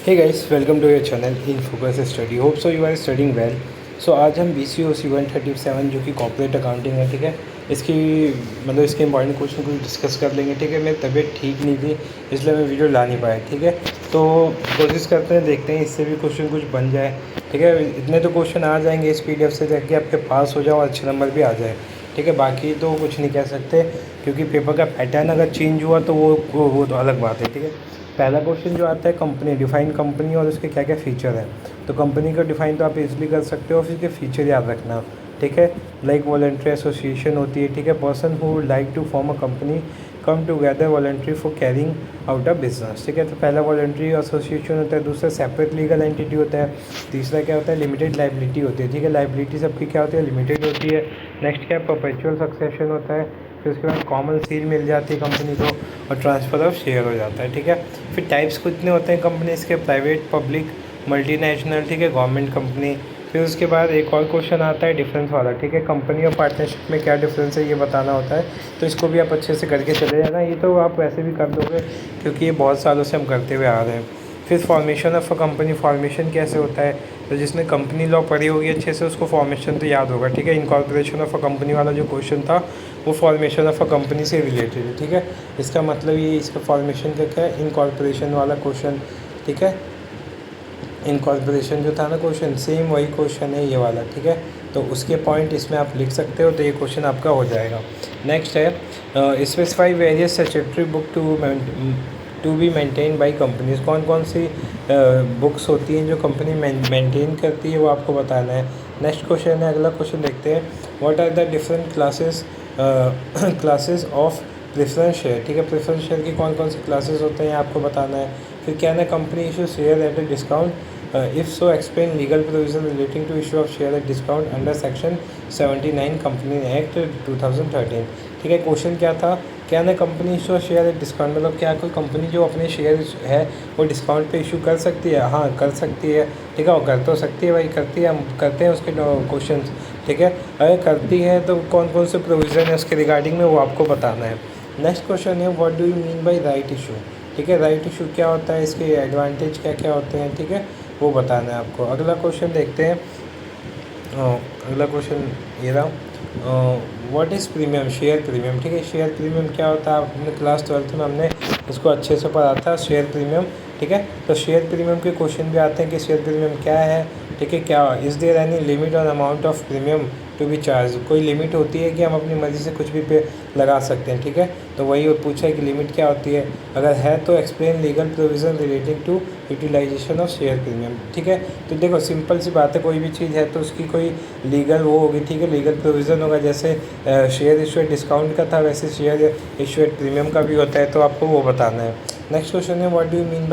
Hey guys, welcome to your channel in focus study. Hope so you are studying well. So आज हम BCOC 137 जो कि corporate accounting है, ठीक है, इसकी इसके इंपॉर्टेंट क्वेश्चन को डिस्कस कर लेंगे। ठीक है, मेरी तबीयत ठीक नहीं थी इसलिए मैं वीडियो ला नहीं पाया। ठीक है, तो कोशिश करते हैं, देखते हैं इससे भी क्वेश्चन कुछ बन जाए। ठीक है, इतने तो क्वेश्चन आ जाएंगे इस PDF से जाके आपके पास हो जाओ और अच्छे नंबर भी आ जाए। ठीक है, बाकी तो कुछ नहीं कह सकते क्योंकि पेपर का पैटर्न अगर चेंज हुआ तो वो तो अलग बात है। ठीक है, पहला क्वेश्चन जो आता है कंपनी, डिफाइन कंपनी और उसके क्या क्या फ़ीचर हैं। तो कंपनी का डिफाइन तो आप इजीली कर सकते हो, फिर उसके फ़ीचर याद रखना। ठीक है, लाइक वॉलंटरी एसोसिएशन होती है। ठीक है, person who would like to form a company come together voluntary for carrying out a business. ठीक है, तो पहला वॉलंटरी एसोसिएशन होता है, दूसरा सेपरेट लीगल एंटिटी होता है, तीसरा क्या होता है लिमिटेड लाइबिलिटी होती है। ठीक है, लाइबिलिटी सबकी क्या होती है, लिमिटेड होती है। नेक्स्ट क्या है, परपेचुअल सक्सेशन होता है। फिर उसके बाद कॉमन सील मिल जाती है कंपनी को और ट्रांसफ़र ऑफ शेयर हो जाता है। ठीक है, फिर टाइप्स कितने होते हैं कंपनीज़ के, प्राइवेट, पब्लिक, मल्टीनेशनल। ठीक है, गवर्नमेंट कंपनी। फिर उसके बाद एक और क्वेश्चन आता है डिफरेंस वाला। ठीक है, कंपनी और पार्टनरशिप में क्या डिफरेंस है ये बताना होता है। तो इसको भी आप अच्छे से करके चले जाना। ये तो आप वैसे भी कर दोगे क्योंकि ये बहुत सालों से हम करते हुए आ रहे हैं। फिर formation of a company, formation कैसे होता है, तो जिसने कंपनी लॉ पढ़ी होगी अच्छे से उसको फॉर्मेशन तो याद होगा। ठीक है, इनकॉर्पोरेशन ऑफ अ कंपनी वाला जो क्वेश्चन था वो फॉर्मेशन ऑफ अ कंपनी से रिलेटेड है। ठीक है, इसका मतलब ये इसका फॉर्मेशन का क्या है, इनकॉर्पोरेशन वाला क्वेश्चन। ठीक है, इनकॉर्पोरेशन जो था ना क्वेश्चन, सेम वही क्वेश्चन है ये वाला। ठीक है, तो उसके पॉइंट इसमें आप लिख सकते हो, तो ये क्वेश्चन आपका हो जाएगा। नेक्स्ट है specify various statutory book to be maintain by companies. कौन कौन सी बुक्स होती हैं जो कंपनी मेंटेन करती है वो आपको बताना है। नेक्स्ट क्वेश्चन है, अगला क्वेश्चन देखते हैं, what are the different classes of preference share. ठीक है, प्रेफरेंस शेयर की कौन कौन से क्लासेस होते हैं आपको बताना है। फिर क्या है, company issue share at a discount, if so explain legal provision relating to issue of share at discount under section 79 company act 2013। ठीक है, क्वेश्चन क्या था, क्या ना company issue share at discount, मतलब क्या कोई कंपनी जो अपने शेयर है वो डिस्काउंट पे इशू कर सकती है। हाँ, कर सकती है। ठीक है, वो कर तो सकती है भाई, करती है, हम करते हैं उसके क्वेश्चन। ठीक है, अगर करती है तो कौन कौन से प्रोविज़न है उसके रिगार्डिंग में वो आपको बताना है। नेक्स्ट क्वेश्चन है, what do you mean bye right issue. ठीक है, राइट इशू क्या होता है, इसके एडवांटेज क्या क्या होते हैं। ठीक है, वो बताना है आपको। अगला क्वेश्चन देखते हैं, अगला क्वेश्चन ये रहा, what is premium, share premium. ठीक है, शेयर प्रीमियम क्या होता है, अपने क्लास 12th में हमने उसको अच्छे से पढ़ा था, शेयर प्रीमियम। ठीक है, तो शेयर प्रीमियम के क्वेश्चन भी आते हैं कि शेयर प्रीमियम क्या है। ठीक है, क्या is there any limit on amount of premium to be charge, कोई लिमिट होती है कि हम अपनी मर्ज़ी से कुछ भी पे लगा सकते हैं। ठीक है, तो वही पूछा है कि लिमिट क्या होती है, अगर है तो explain legal provision relating to utilization of share premium. ठीक है, तो देखो सिंपल सी बात है, कोई भी चीज़ है तो उसकी कोई लीगल वो होगी। ठीक है, लीगल प्रोविज़न होगा, जैसे शेयर इशू एट डिस्काउंट का था वैसे शेयर इशू एट प्रीमियम का भी होता है, तो आपको वो बताना है। नेक्स्ट क्वेश्चन है, what do you mean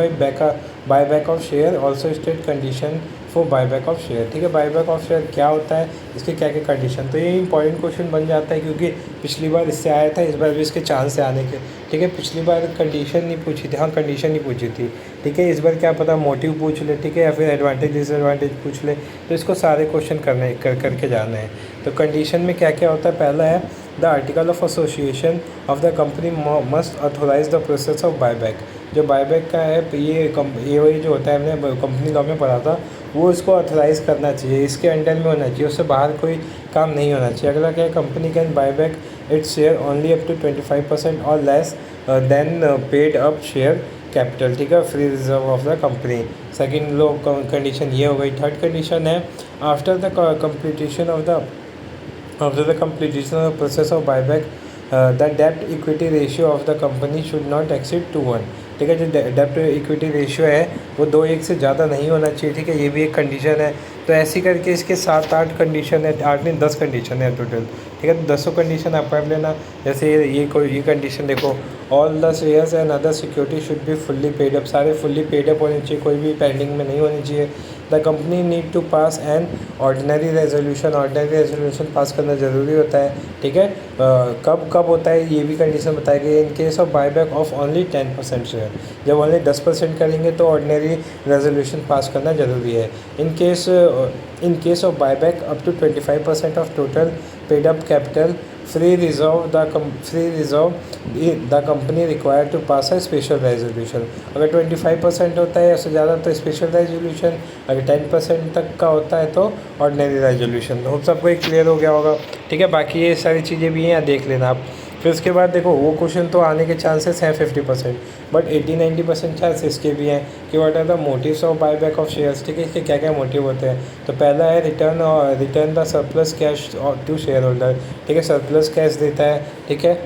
buy back of share, also state condition for buyback of share. ठीक है, बायबैक ऑफ शेयर क्या होता है, इसके क्या क्या कंडीशन, तो ये इंपॉर्टेंट क्वेश्चन बन जाता है क्योंकि पिछली बार इससे आया था, इस बार भी इसके चांस है आने के। ठीक है, पिछली बार कंडीशन नहीं पूछी थी, हाँ कंडीशन नहीं पूछी थी। ठीक है, इस बार क्या पता मोटिव पूछ ले। ठीक है, या फिर एडवांटेज डिसएडवांटेज पूछ ले, तो इसको सारे क्वेश्चन करके जाना है। तो कंडीशन में क्या क्या होता है, पहला है the article of association of the company must authorize the process of buyback. जो बायबैक का है ये वही जो होता है, हमने कंपनी लॉ में पढ़ा था, वो इसको ऑथराइज़ करना चाहिए, इसके अंडर में होना चाहिए, उससे बाहर कोई काम नहीं होना चाहिए। अगला क्या है, company can buyback its share only up to 25% और less than paid up share capital. ठीक है, free reserve of the company. Second लो कंडीशन ये हो गई। थर्ड कंडीशन है, after the completion of process of buyback the डेब्ट equity ratio of the company should not exceed 2:1। ठीक है, जो डेब्ट इक्विटी रेशियो है वो 2:1 से ज़्यादा नहीं होना चाहिए। ठीक है, ये भी एक कंडीशन है। तो ऐसी करके इसके 7-8 कंडीशन है, 8 नहीं 10 कंडीशन है टोटल। ठीक है, तो 10 कंडीशन आप पढ़ लेना। जैसे ये कंडीशन देखो, all the shares and other security should be fully paid up, सारे फुल्ली पेड अप होने चाहिए, कोई भी पेंडिंग में नहीं होनी चाहिए। The company need to pass an ordinary resolution pass करना ज़रूरी होता है। ठीक है, कब कब होता है ये भी कंडीशन बताई गई है। In case of buyback of only 10% share, जब ओनली 10% करेंगे तो ऑर्डिनरी रेजोल्यूशन पास करना ज़रूरी है। In case of buyback up to 25% of total paid up capital free reserve the company require to pass है स्पेशल रेजोल्यूशन। अगर 25% होता है या उससे ज़्यादा तो स्पेशल रेजोल्यूशन, अगर 10% तक का होता है तो ऑर्डिनरी रेजोल्यूशन। होप सबको एक क्लियर हो गया होगा। ठीक है, बाकी ये सारी चीज़ें भी हैं, देख लेना आप। फिर उसके बाद देखो वो क्वेश्चन तो आने के चांसेस हैं 50%, बट 80-90% चांस इसके भी हैं कि what are the motives of buyback of shares. ठीक है, इसके क्या क्या मोटिव होते हैं। तो पहला है return the surplus cash to share holder. ठीक है, सरप्लस कैश देता है। ठीक है,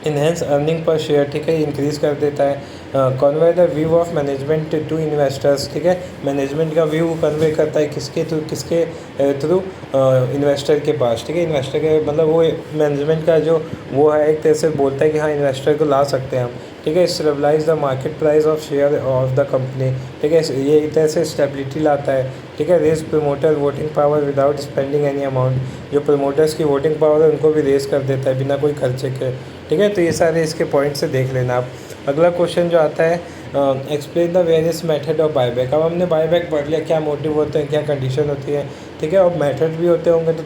इनहेंस अर्निंग पर शेयर। ठीक है, इंक्रीज़ कर देता है। Convey the view of management to investors. ठीक है, मैनेजमेंट का व्यू कन्वे करता है किसके थ्रू इन्वेस्टर के पास। ठीक है, इन्वेस्टर के मतलब वो मैनेजमेंट का जो वो है एक तरह से बोलता है कि हाँ इन्वेस्टर को ला सकते हैं हम। ठीक है, stabilize the market price of share of the company. ठीक है, ये एक तरह से स्टेबिलिटी लाता है। ठीक है, raise promoter voting power without spending any amount. जो प्रमोटर्स की वोटिंग पावर है उनको भी रेज कर देता है बिना कोई खर्चे के। ठीक है, तो ये सारे इसके पॉइंट से देख लेना आप। अगला क्वेश्चन जो आता है explain the various method of buyback. अब हमने बायबैक पढ़ लिया, क्या मोटिव होते हैं, क्या कंडीशन होती है। ठीक है, और मेथड भी होते होंगे तो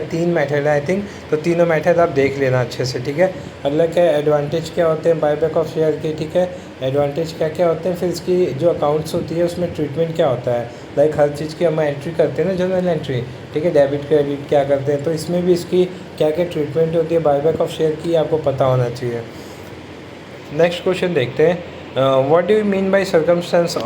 तीन मेथड है आई थिंक, तो तीनों मेथड आप देख लेना अच्छे से। ठीक है, अगला क्या है एडवांटेज क्या होते हैं बायबैक ऑफ शेयर के। ठीक है, एडवांटेज क्या क्या होते हैं, फिर इसकी जो अकाउंट्स होती है उसमें ट्रीटमेंट क्या होता है। लाइक हर चीज़ की हम एंट्री करते हैं ना, जनरल एंट्री। ठीक है, डेबिट क्रेडिट क्या करते हैं, तो इसमें भी इसकी क्या क्या ट्रीटमेंट होती है बायबैक ऑफ शेयर की, आपको पता होना चाहिए। नेक्स्ट क्वेश्चन देखते हैं, what do you mean bye circumstance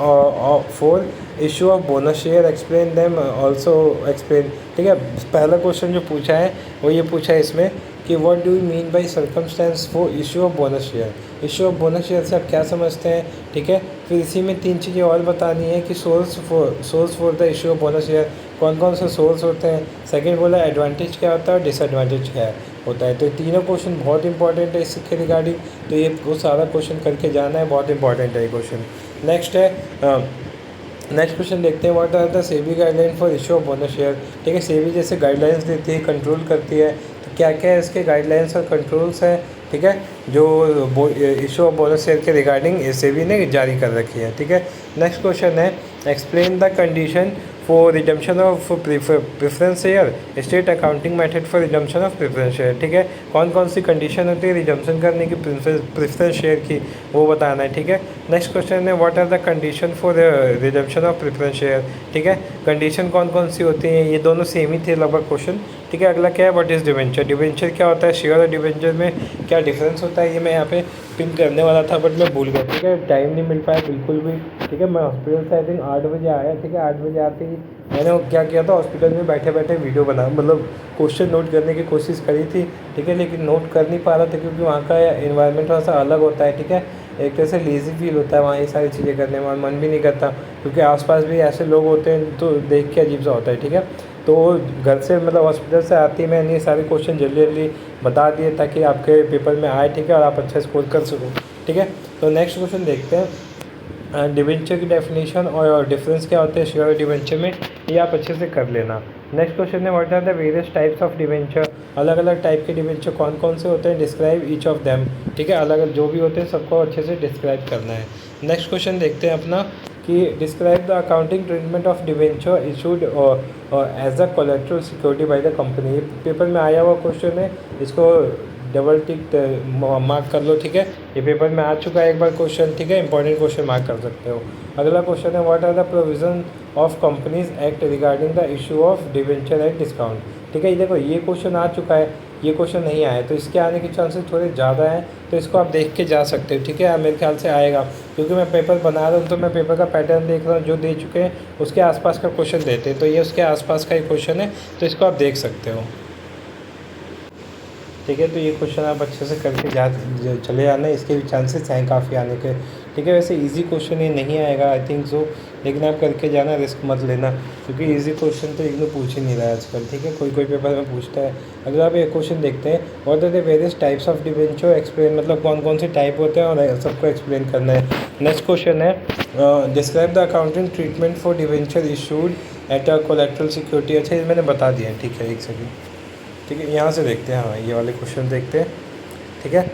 for issue of bonus share, explain them also explain. ठीक है, पहला क्वेश्चन जो पूछा है वो ये पूछा है इसमें कि what do you mean bye circumstance for issue of bonus share. Issue of bonus share से आप क्या समझते हैं। ठीक है, फिर इसी में तीन चीज़ें और बतानी है कि source for the issue of bonus share, कौन कौन से सोर्स होते हैं। सेकंड बोला एडवांटेज क्या होता है और डिसएडवांटेज क्या होता है। तो तीनों क्वेश्चन बहुत इंपॉर्टेंट है इसके रिगार्डिंग, तो ये वो सारा क्वेश्चन करके जाना है, बहुत इंपॉर्टेंट है ये क्वेश्चन। नेक्स्ट है नेक्स्ट क्वेश्चन देखते हैं, what are the SEBI guideline for issue of bonus share. ठीक है, सेबी जैसे गाइडलाइंस देती है, कंट्रोल करती है, तो क्या क्या है इसके गाइडलाइंस और कंट्रोल्स हैं। ठीक है, जो इशू ऑफ बोनस शेयर के रिगार्डिंग सेबी ने जारी कर रखी है। ठीक है, नेक्स्ट क्वेश्चन है explain the condition for redemption of preference share, state accounting method for redemption of preference share. ठीक है, कौन कौन सी कंडीशन होती है रिडम्पशन करने की प्रेफरेंस शेयर की, वो बताना है। ठीक है, नेक्स्ट क्वेश्चन है what are the condition for redemption of preference share. ठीक है, कंडीशन कौन कौन सी होती हैं, ये दोनों सेम ही थे लगभग क्वेश्चन। ठीक है, अगला क्या है व्हाट इज़ डिवेंचर। डिवेंचर क्या होता है, शेयर और डिवेंचर में क्या डिफरेंस होता है, ये मैं यहाँ पे पिन करने वाला था बट मैं भूल गया। ठीक है, टाइम नहीं मिल पाया बिल्कुल भी। ठीक है, मैं हॉस्पिटल से आई थिंक 8 बजे आया। ठीक है, 8 बजे आते ही मैंने क्या किया था, हॉस्पिटल में बैठे बैठे वीडियो बना, मतलब क्वेश्चन नोट करने की कोशिश करी थी। ठीक है, लेकिन नोट कर नहीं पा रहा था क्योंकि वहाँ का इन्वायरमेंट थोड़ा सा अलग होता है। ठीक है, एक तरह से लेज़ी फील होता है वहाँ ये सारी चीज़ें करने में, मन भी नहीं करता क्योंकि आसपास भी ऐसे लोग होते हैं तो देख के अजीब सा होता है। ठीक है, तो घर से मतलब हॉस्पिटल से आती मैंने ये सारे क्वेश्चन जल्दी जल्दी बता दिए ताकि आपके पेपर में आए। ठीक है, और आप अच्छा स्कोर कर सको। ठीक है, तो नेक्स्ट क्वेश्चन देखते हैं, डिवेंचर की डेफिनेशन और डिफरेंस क्या होते हैं शेयर और डिवेंचर में, ये आप अच्छे से कर लेना। नेक्स्ट क्वेश्चन है what are the various types of debenture, अलग अलग टाइप के डिवेंचर कौन कौन से होते हैं, डिस्क्राइब ईच ऑफ देम। ठीक है, अलग अलग जो भी होते हैं सबको अच्छे से डिस्क्राइब करना है। नेक्स्ट क्वेश्चन देखते हैं अपना कि describe the accounting treatment of debenture issued as a collateral security by the company. ये पेपर में आया हुआ क्वेश्चन है, इसको डबल टिक मार्क कर लो। ठीक है, ये पेपर में आ चुका है एक बार क्वेश्चन। ठीक है, इंपॉर्टेंट क्वेश्चन मार्क कर सकते हो। अगला क्वेश्चन है what are the provision of companies act regarding the issue of debenture at discount. ठीक है, ये देखो ये क्वेश्चन आ चुका है, ये क्वेश्चन नहीं आया तो इसके आने के चांसेस थोड़े ज़्यादा हैं, तो इसको आप देख के जा सकते हो। ठीक है, मेरे ख्याल से आएगा क्योंकि मैं पेपर बना रहा हूँ तो मैं पेपर का पैटर्न देख रहा हूँ, जो दे चुके हैं उसके आसपास का क्वेश्चन देते हैं, तो ये उसके आसपास का ही क्वेश्चन है, तो इसको आप देख सकते हो। ठीक है, तो ये क्वेश्चन आप अच्छे से करके चले जाना, इसके भी चांसेस हैं काफ़ी आने के। ठीक है, वैसे इजी क्वेश्चन ये नहीं आएगा आई थिंक सो, लेकिन आप करके जाना, रिस्क मत लेना क्योंकि इजी क्वेश्चन तो इग्नू पूछ ही नहीं रहा है आजकल। ठीक है, कोई कोई पेपर में पूछता है। अगर आप एक क्वेश्चन देखते हैं what are the various types of debenture, explain, मतलब कौन कौन से टाइप होते हैं और सबको एक्सप्लेन करना है। नेक्स्ट क्वेश्चन है describe the accounting treatment for debenture issued at a collateral security. अच्छा, ये मैंने बता दिया है। ठीक है, एक सेकेंड। ठीक है, यहाँ से देखते हैं, हाँ ये वाले क्वेश्चन देखते हैं। ठीक है,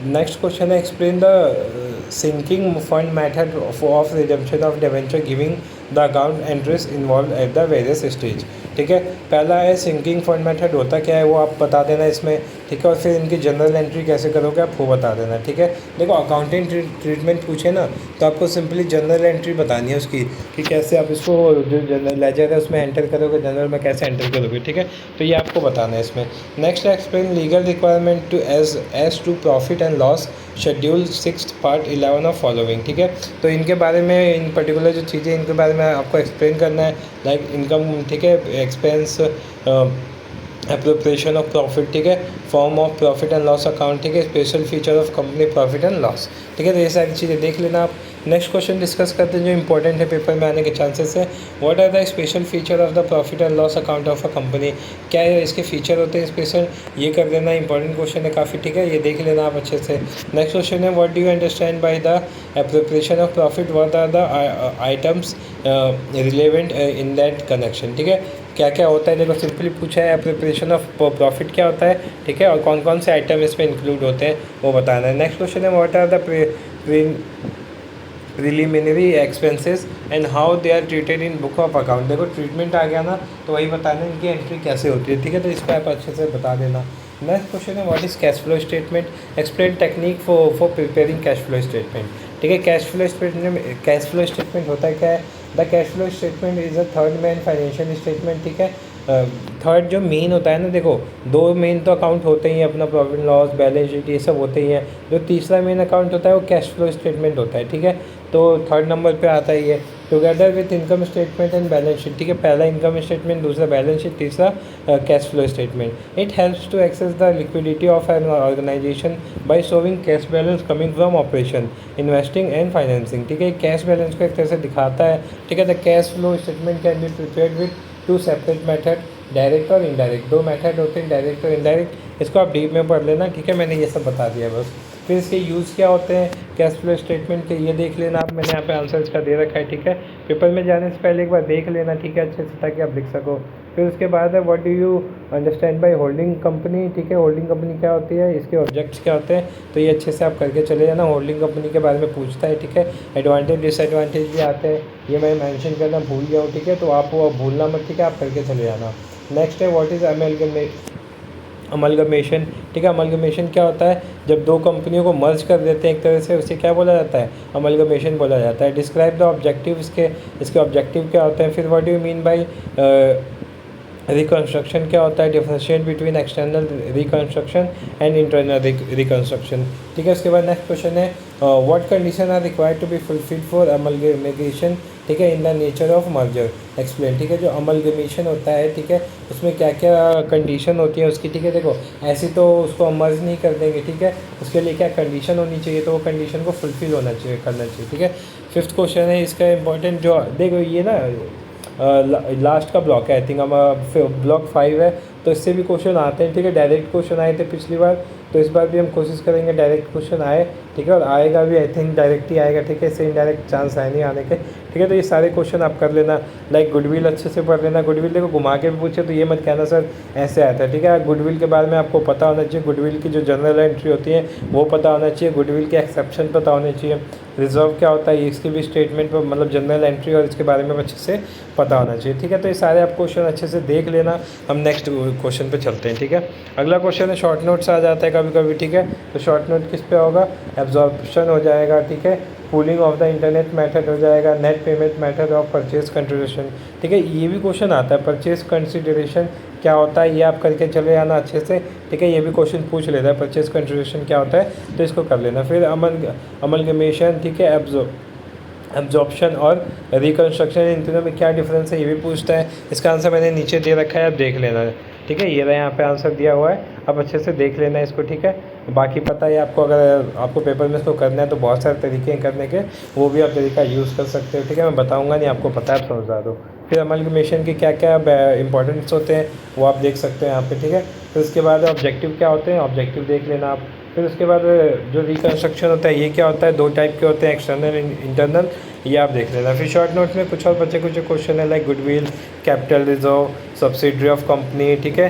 नेक्स्ट क्वेश्चन है explain the sinking fund method of redemption of debenture giving the account entries involve at the various stage. ठीक है, पहला है सिंकिंग फंड मेथड, होता क्या है वो आप बता देना इसमें। ठीक है, और फिर इनकी जनरल एंट्री कैसे करोगे आप वो बता देना। ठीक है, देखो अकाउंटिंग ट्रीटमेंट पूछे ना तो आपको सिंपली जनरल एंट्री बतानी है उसकी, कि कैसे आप इसको जो जनरल लेजर है उसमें एंटर करोगे, जनरल में कैसे एंटर करोगे। ठीक है, तो ये आपको बताना है इसमें। Next explain legal requirement to as to profit and loss schedule 6 part 11 of following. ठीक है, तो इनके बारे में इन पर्टिकुलर जो चीज़ें इनके बारे में आपको एक्सप्लेन करना है, लाइक इनकम, ठीक है, एक्सपेंस, एप्रोप्रिएशन ऑफ प्रॉफिट, ठीक है, form of profit and loss account, ठीक है, special feature of company profit and loss. ठीक है, तो ये सारी चीज़ें देख लेना आप। नेक्स्ट क्वेश्चन डिस्कस करते हैं जो इंपॉर्टेंट है, पेपर में आने के चांसेस है। What are the special feature of the profit and loss account of a company, क्या है इसके फीचर होते हैं स्पेशल, ये कर देना, इंपॉर्टेंट क्वेश्चन है काफ़ी। ठीक है, ये देख लेना आप अच्छे से। नेक्स्ट क्वेश्चन है what do you understand by the appropriation of profit, what are the items relevant in that connection. ठीक है, क्या क्या होता है, देखो सिंपली पूछा है एप्रोप्रिएशन ऑफ प्रॉफिट क्या होता है। ठीक है, और कौन कौन से आइटम इसमें इंक्लूड होते हैं वो बताना है। नेक्स्ट क्वेश्चन है what are the preliminary expenses and how they are treated in book of account. देखो ट्रीटमेंट आ गया ना, तो वही बताना है इनकी एंट्री कैसे होती है। ठीक है, तो इसको आप अच्छे से बता देना। नेक्स्ट क्वेश्चन है what is cash flow statement, explain technique for preparing cash flow statement. ठीक है, कैश फ्लो स्टेटमेंट होता है क्या है, the cash flow statement is a third main financial statement. ठीक है, थर्ड जो मेन होता है ना, देखो दो मेन तो अकाउंट होते ही हैं, अपना प्रॉफिट लॉस, बैलेंस शीट, ये सब होते ही हैं। जो तीसरा मेन अकाउंट होता है वो कैश फ्लो स्टेटमेंट होता है। ठीक है, तो थर्ड नंबर पे आता है ये, together with income statement and balance sheet. ठीक है, पहला इनकम स्टेटमेंट, दूसरा बैलेंस शीट, तीसरा cash flow statement. It helps to access the liquidity of an organization by showing cash balance coming from operation, investing and financing. ठीक है, cash balance को एक तरह से दिखाता है। ठीक है, the cash flow statement can be prepared with to separate method, direct और इनडायरेक्ट। दो मेथड होते हैं, डायरेक्ट और इनडायरेक्ट। इसको आप डीप में पढ़ लेना। ठीक है, मैंने ये सब बता दिया बस। फिर इसके यूज़ क्या होते हैं कैश फ्लो स्टेटमेंट के, ये देख लेना आप। मैंने यहाँ पे आंसर इसका दे रखा है। ठीक है, पेपर में जाने से पहले एक बार देख लेना। ठीक है, अच्छे से, ताकि आप लिख सको। फिर उसके बाद है what do you understand by holding company. ठीक है, होल्डिंग कंपनी क्या होती है, इसके ऑब्जेक्ट्स क्या होते हैं, तो ये अच्छे से आप करके चले जाना। होल्डिंग कंपनी के बारे में पूछता है। ठीक है, एडवांटेज डिसएडवांटेज भी आते हैं, ये मैं मेंशन करना भूल गया हूँ। ठीक है, तो आप वो भूलना मत। ठीक है, आप करके चले जाना। नेक्स्ट है व्हाट इज़ अमलगमेशन। ठीक है, अमलगमेशन क्या होता है, जब दो कंपनियों को मर्ज कर देते हैं एक तरह से, उसे क्या बोला जाता है, अमलगमेशन बोला जाता है। डिस्क्राइब द ऑब्जेक्टिव, इसके ऑब्जेक्टिव क्या होते हैं। फिर what do you mean by reconstruction क्या होता है, differentiate between external reconstruction and internal reconstruction. ठीक है, उसके बाद नेक्स्ट क्वेश्चन है what condition are required to be fulfilled for amalgamation. ठीक है, in the nature of merger explain. ठीक है, जो अमलगमेशन होता है, ठीक है, उसमें क्या क्या कंडीशन होती है उसकी। ठीक है, देखो ऐसे तो उसको हम मर्ज नहीं कर देंगे। ठीक है, उसके लिए क्या कंडीशन होनी चाहिए, तो वो कंडीशन को फुलफिल होना चाहिए, करना चाहिए। ठीक है, फिफ्थ क्वेश्चन है इसका इंपॉर्टेंट, जो देखो ये ना लास्ट का ब्लॉक है, आई थिंक हम ब्लॉक 5 है, तो इससे भी क्वेश्चन आते हैं। ठीक है, डायरेक्ट क्वेश्चन आए थे पिछली बार, तो इस बार भी हम कोशिश करेंगे डायरेक्ट क्वेश्चन आए। ठीक है, और आएगा भी आई थिंक डायरेक्ट ही आएगा। ठीक है, इससे इनडायरेक्ट चांस है नहीं आने के। ठीक है, तो ये सारे क्वेश्चन आप कर लेना। लाइक गुडविल अच्छे से पढ़ लेना। गुडविल देखो घुमा के भी पूछे तो ये मत कहना सर ऐसे आता है। ठीक है, गुडविल के बारे में आपको पता होना चाहिए। गुडविल की जो जनरल एंट्री होती है वो पता होना चाहिए। गुडविल के एक्सेप्शन पता होने चाहिए। रिजर्व क्या होता है, इसकी भी स्टेटमेंट पर मतलब जनरल एंट्री और इसके बारे में अच्छे से पता होना चाहिए। ठीक है, तो ये सारे आप क्वेश्चन अच्छे से देख लेना। हम नेक्स्ट क्वेश्चन पे चलते हैं। ठीक है, अगला क्वेश्चन है शॉर्ट नोट्स आ जाता है कभी कभी। ठीक है, तो शॉर्ट नोट किस पे होगा, एब्जॉर्प्शन हो जाएगा। ठीक है, pooling of the internet method हो जाएगा, net payment method of purchase consideration. ठीक है, ये भी क्वेश्चन आता है, परचेज कंसिडरेशन क्या होता है, ये आप करके चले जाना अच्छे से। ठीक है, ये भी क्वेश्चन पूछ लेता है, परचेज कंसिडरेशन क्या होता है, तो इसको कर लेना। फिर अमलगमेशन, ठीक है, एब्जॉर्प्शन और रिकन्स्ट्रक्शन, इन तीनों में क्या डिफरेंस है ये भी पूछता है। इसका आंसर मैंने नीचे दे रखा है, आप देख लेना। ठीक है, ये रहा यहाँ पे आंसर दिया हुआ है, आप अच्छे से देख लेना इसको। ठीक है, बाकी पता है आपको, अगर आपको पेपर में इसको करना है तो बहुत सारे तरीके हैं करने के, वो भी आप तरीका यूज़ कर सकते हो। ठीक है, मैं बताऊँगा नहीं, आपको पता है, समझा दो। फिर अमलगमेशन के क्या क्या इंपॉर्टेंट्स होते हैं वो आप देख सकते हो यहाँ पे। ठीक है, फिर उसके बाद ऑब्जेक्टिव क्या होते हैं, ऑब्जेक्टिव देख लेना आप। फिर उसके बाद जो रिकन्स्ट्रक्शन होता है ये क्या होता है, दो टाइप के होते हैं, एक्सटर्नल इंटरनल, ये आप देख लेना। फिर शॉर्ट नोट्स में कुछ और बच्चे कुछ क्वेश्चन है, like goodwill, capital reserve, subsidiary of company. ठीक है,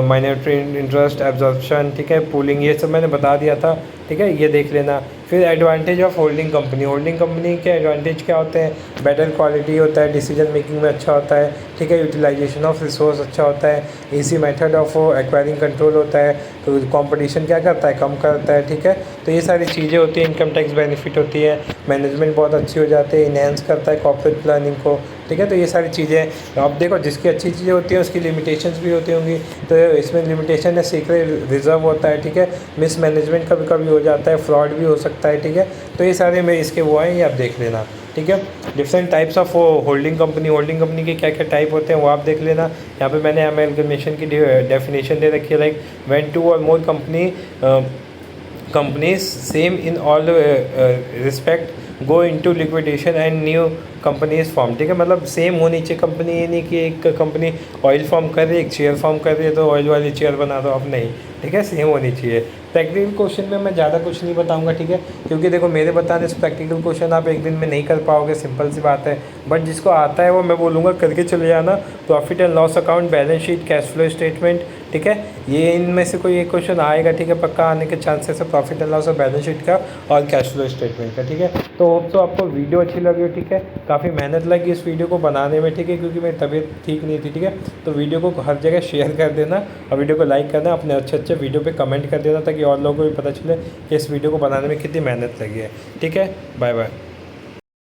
माइनॉरिटी इंटरेस्ट, एब्जॉर्प्शन, ठीक है, पूलिंग, ये सब मैंने बता दिया था। ठीक है, ये देख लेना। फिर advantage of holding company, holding company के एडवांटेज क्या होते हैं? बेटर क्वालिटी होता है, डिसीजन मेकिंग में अच्छा होता है, ठीक है, यूटिलाइजेशन ऑफ रिसोर्स अच्छा होता है, easy method of acquiring control होता है, तो कंपटीशन क्या करता है? कम करता है, ठीक है। तो ये सारी चीज़ें होती हैं, इनकम टैक्स बेनिफिट होती है, मैनेजमेंट बहुत अच्छी हो जाती है, इनहेंस करता है कॉर्पोरेट प्लानिंग को, ठीक है। तो ये सारी चीज़ें, अब देखो जिसकी अच्छी चीज़ें होती हैं उसकी लिमिटेशंस भी होती होंगी, तो इसमें लिमिटेशन है सीक्रेट रिजर्व होता है, ठीक है, मिस मैनेजमेंट कभी कभी हो जाता है, फ्रॉड भी हो सकता है, ठीक है। तो ये सारे में इसके वो हैं, ये आप देख लेना, ठीक है। Different types of holding company के क्या क्या टाइप होते हैं वो आप देख लेना। यहाँ पे मैंने अमेलगमेशन की डेफिनेशन दे रखी है, लाइक व्हेन टू और मोर companies same in all respect go into liquidation and new companies form, ठीक है। मतलब सेम होनी चाहिए कंपनी, ये नहीं कि एक कंपनी ऑयल फॉर्म कर रही है, एक चेयर फॉर्म कर रही है तो ऑयल वाली चेयर बना दो, अब नहीं, ठीक है, सेम होनी चाहिए। प्रैक्टिकल क्वेश्चन में मैं ज़्यादा कुछ नहीं बताऊंगा, ठीक है, क्योंकि देखो मेरे बताने से प्रैक्टिकल क्वेश्चन आप एक दिन में नहीं कर पाओगे, सिंपल सी बात है। बट जिसको आता है वो मैं बोलूँगा करके चले जाना। Profit and loss account, balance sheet, cash flow statement, ठीक है, ये इनमें से कोई एक क्वेश्चन आएगा, ठीक है, पक्का आने के चांसेस है, प्रॉफिट एंड लॉस और बैलेंस शीट का और कैश फ्लो स्टेटमेंट का, ठीक है। तो होप तो आपको वीडियो अच्छी लगी हो, ठीक है, काफ़ी मेहनत लगी इस वीडियो को बनाने में, ठीक है, क्योंकि मेरी तबीयत ठीक नहीं थी, ठीक है। तो वीडियो को हर जगह शेयर कर देना और वीडियो को लाइक करना, अपने अच्छे अच्छे वीडियो पे कमेंट कर देना ताकि और लोगों को भी पता चले कि इस वीडियो को बनाने में कितनी मेहनत लगी है, ठीक है। Bye bye.